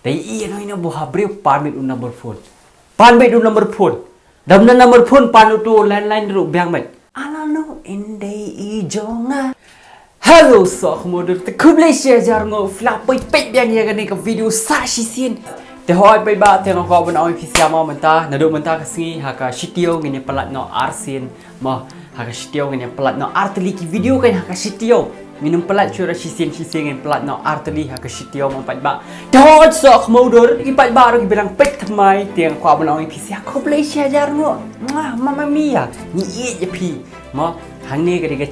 Dai iya no ina bo habre pamit un number phone. Pamit un number phone. Damna number phone panu tu landline ru biang mai. Alano indai I Jonga. Hello SOHKHMOW te kublai share jar ngo flap pai pet biang ya gani ka video sa shi sin. Te hoi pai ba te ngo ba na ofisi ama menta na do menta ka singi ha ka shitio ngini pelat no arsin ma ha ka shitio ngini pelat no artli ki video kan ha ka shitio minum pelat chura shisin ngin pelat no artli ha ka shitio ma pai ba. Te hoi SOHKHMOW dur ki pai ba ro ki bilang pet thamai te ngo ba na ofisi ha kublai share jar ngo. Mama mia ni ye pi ma hangni ka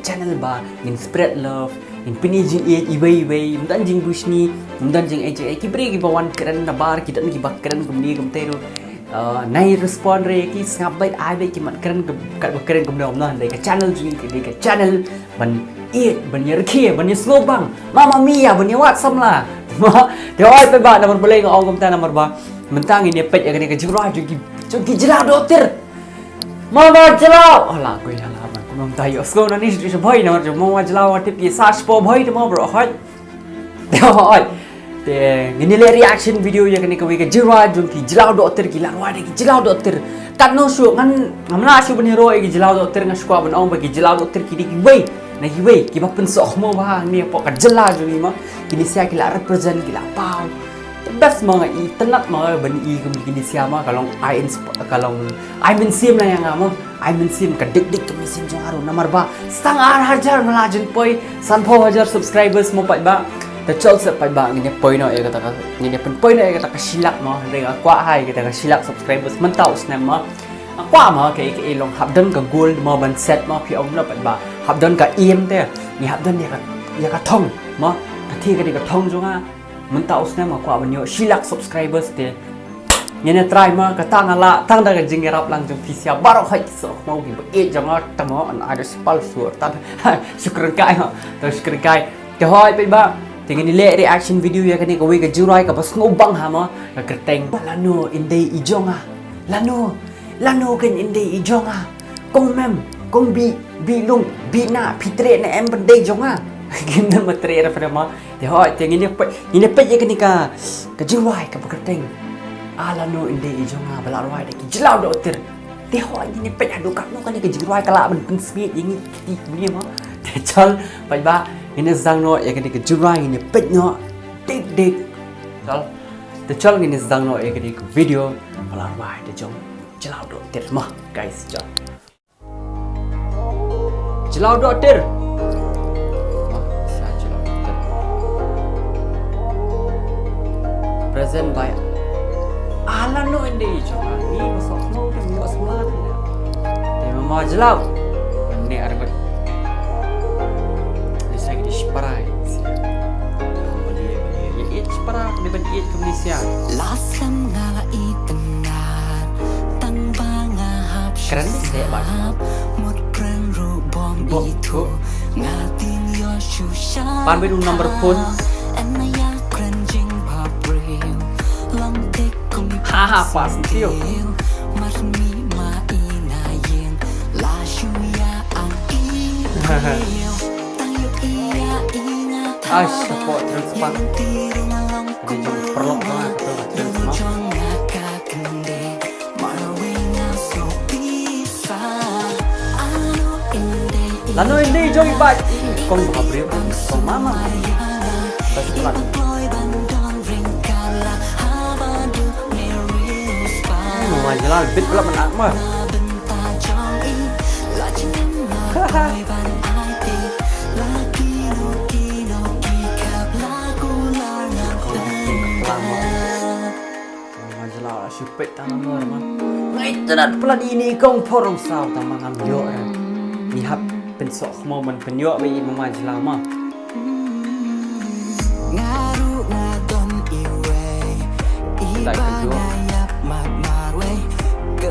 channel ba in spread love in pinijing iway mdan jing bushni mdan jing eje ki bre ki bawan keren na bar ki dan ki bak keren kumni kumtero nai respond re ki ngap bai ai bai ki man keren ka keren kumna omna dai ka channel jing ki ka channel ban ban yer khe ban yer slobang mama mia ban yer wat samla de oi pai ba nomor boleh ngau kumta nomor ba mentang ini pet ya ka jura ki Jlawdohtir mama Jlaw ala koi ala Mong tayo sko na ni sa boy na mo Jlawdohtir pi search po boy mo bro hoy hoy te nginile reaction video ya kani ka jira jong ki Jlawdohtir ki larwa de ki Jlawdohtir kat no shu ngamla shu ben hero ki Jlawdohtir nga skwa ben ong ba ki Jlawdohtir ki di way na ki way ki ba pen SOHKHMOW ba ni po ka jela jong ni ma ki ni sia ki la represent ki la pau best mga I tenat mga ban I kini siapa kalau I mensim lah yang amo I mensim kedik kemisin jong aru nomor ba setengah hajar melajun poi sanpo hajar subscribers mo pa ba the chol sa pa ba ngine poi no kata ngine pen poi no kata ka silak mo renga kwa hai kata ka silak subscribers mentaus na mo kwa mo kay ilong habdan ka gold mo ban set mo pi ong na pa ba habdan ka im te ni habdan ya ka thong mo ka thi ka thong jonga mentaus na ma kwa banyo silak subscribers te nyene try ma ka tangala tang daga jingerap lang jong fisia baro khai SOHKHMOW gi e janga tamo an ada spal sur ta syukur kai ha to syukur kai te hoi pe ba tingin ni le reaction video ya kani ka we ka jurai ka bas ngobang ha ma ka kerteng Lano indai I Jonga Lano kan indai I Jonga kong mem kong bi lung bi na pitre na em bandai jonga gina materi pada ma te hoi te ini pe je kani ka jurai ka kerteng Lano indai I Jonga balarwai de ki Jlawdohtir te hoi ini pe adu kat no kani ka jurai kala ben pensmit ini ki ni ma te chal pai ba ini zang no ya kani ka jurai ini pe no dik chal te chal ini zang no ya kani ka video balarwai de jong Jlawdohtir ma guys chal Jlawdohtir present by Lano indai I Jonga ni SOHKHMOW ke mi wasmala te mama Jlaw ni arba ni saya di sparai ya it spara ni ban it ke Malaysia lasam ngala itengar tang banga hap keren ni saya ba mot keren ru bom itu ngating yo shusha pan be number phone haha pas tio support terus pak perlu banget Lano indai Jong ibat kong babril kong mama pelan Jlawdohtir bit pula menak mah. Jlaw syupet tangan luar mah. Ngai tenat pula ini kong porong saw tamang amyo ya. Nihap pen SOHKHMOW man penyo wi mama Jlaw mah. Ngaru ngadon iwe.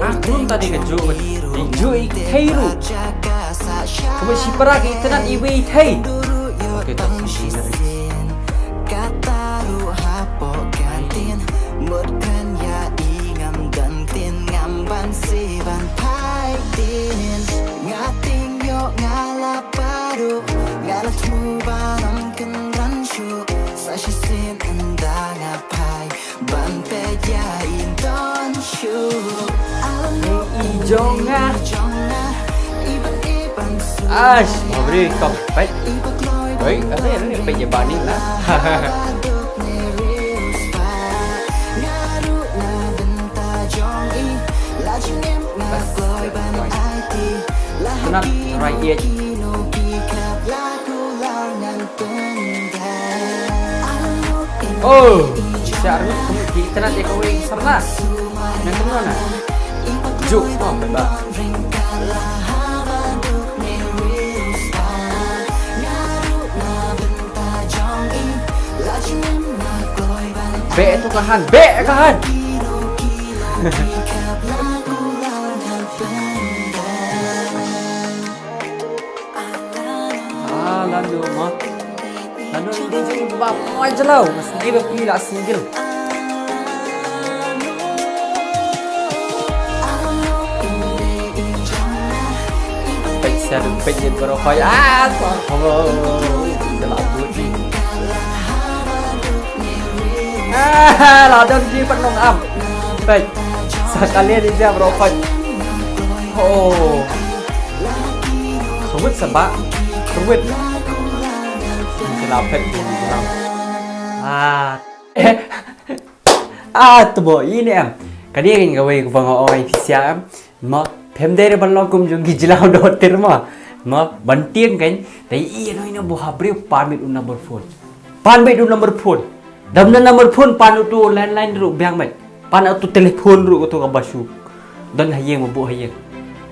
Aku tadi keju Heiru Kamu si peragi tenat iwe Hei Oke tak sini Kataru hapo gantin Mudkan ya ingam gantin Ngamban siban paitin Ngating yo ngalaparu Ngalat mu banam kenran syu Sashi sin enda ngapai Jong Ash, beri kau baik. Baik, apa ni baik je bani lah. Kenap right iaid. Oh, siapa kita nak take away sana. Nak ke mana? Jom, baik. Be tu kahan, be kahan. Lano mah. Lano ini jadi bab mai jelau. Masih berpilih lah single. Baik saya baik je berokok. Jlawdohtir. Jlawdohtir penuh am. Baik. Sekalian dia berokok. Oh. Sebut sebab. Sebut. Lapet tu boh ini em. Kali ini kau yang bangga orang Indonesia mah Phim dari balong kum Jong Jlawdohtir mah banting kan. Tapi ini no buah beri pamit number phone. Pamit number phone. Dalam number phone panu tu landline ru biang mai. Panu tu telefon ru tu kabasu. Dan hayang mabu hayang.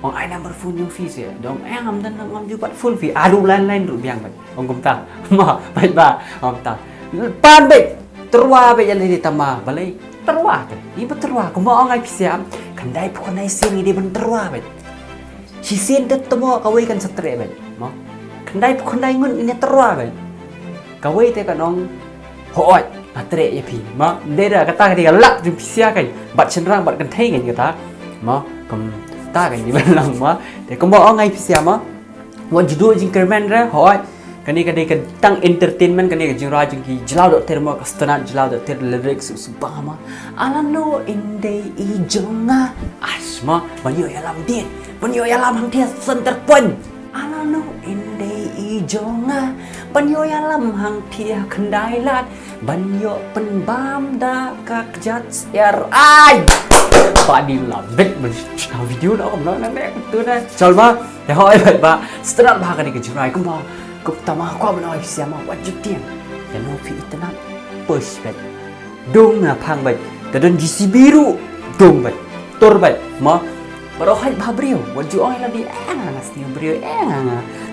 Orang ai number phone yung fee saya. Dong ngam dan ngam jupat phone fee. Adu landline ru biang mai. Ông công ta mà baik ba ông ta pan baik terwa baik yang di tama balai terwa kan ini terwa ko mo ang ai pisiam kandai pukon ai sin ini ben terwa baik si sin tet temo kawai kan satre baik mo kandai pukon ai ngun ini terwa baik kawai te kan ong hoi atre ya pi mo dera kata dia lak jum pisia kan bat cenrang bat kan thai kan kata mo kom ta kan ni ben lang mo de ko mo ang ai pisia mo wan judo jingkerman ra hoi kani kan tang entertainment kani jing ra jing ki Jlawdohtir mo kastanat Jlawdohtir lyrics subama alano inde I jonga asma banyo yalam din banyo yalam hang dia center point alano inde I jonga banyo yalam hang dia kendai lat banyo penbam da kak jat er ai padi labet video đó ông nói nè tôi đây chol ba để hỏi vậy ba start ba cái jing ra cũng bao Kau pertama aku abang awak siapa wajib dia. Dan nopi itu nak push bet. Dong na pang bet. Dan gisi biru dong bet. Tor bet. Ma barokai bahabriu. Wajib orang lagi ngas ni bahabriu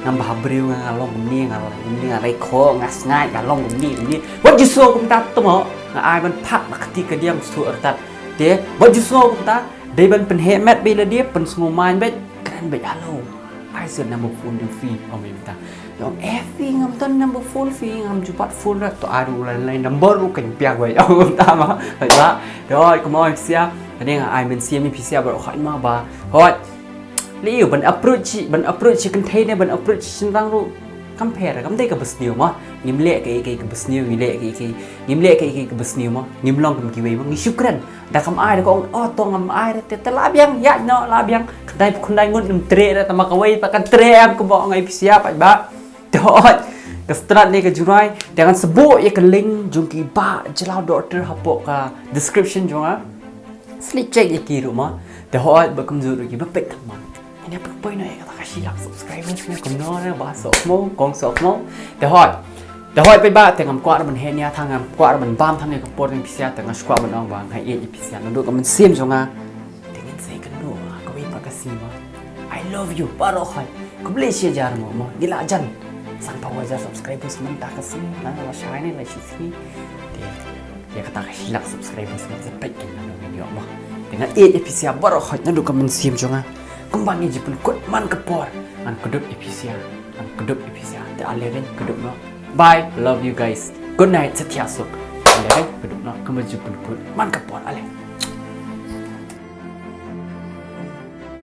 ngam bahabriu ngalong ni ngalai ko ngas ngai ngalong ni. Wajib so kum tak tu ma. Ai ban pak ketika dia musuh ertat. Dia wajib so kum tak. Dia ban penhemat bila dia pen senguman bet. Keren bet halo. Ai sudah nama phone yang free. Oh minta. Yang FV ngam tan number phone fee ngam jupat phone ra to adu lain number ru kan piak wai ông ta mà phải ba rồi come on sia cái này ai mình sia mi pisia bảo khỏi mà ba rồi liu ban approach container ban approach sin rang ru compare kam dei ka bus new ma ngim le cái bus new ngim le cái bus new ma ngim long kam ki wei ma ngi syukran da kam ai da ko oh to ngam ai da te la biang ya no la biang dai kun dai ngun nim tre da ma ka wei pa kan tre am ko bo ngai pisia pa ba Doi, keseterat ni ke jurai, jangan sebut ya ke link jungki ba Jlawdohtir hapok ka description jonga. Slip check ya ki rumah. Doi, berkumzur lagi bepek teman. Ini apa poin nak kata kasih like subscribers ni kumno na ba SOHKHMOW, kong SOHKHMOW. Doi pe ba tengam kuat man henia thangam kuat man bam thang ni ke por ni pisia tengah squad man ong bang hai e pisia ndu ka man sim jonga. Dengan saya kenu ka wi pa kasih ma. I love you barokai. Ku boleh share jar mo gila jan. Sang pawajar subscribers mentah kesini, nana wasai ni lagi sini. Dia kata hilak subscribers macam baik kan video mah. Dengan episode baru hot nado kamen sim jonga. Kembangi je pun kut man kepor, an kedut episode. Te aleren kedut no. Bye, love you guys. Good night, setia sok. Aleren kedut no, kemaju pun kut man kepor ale.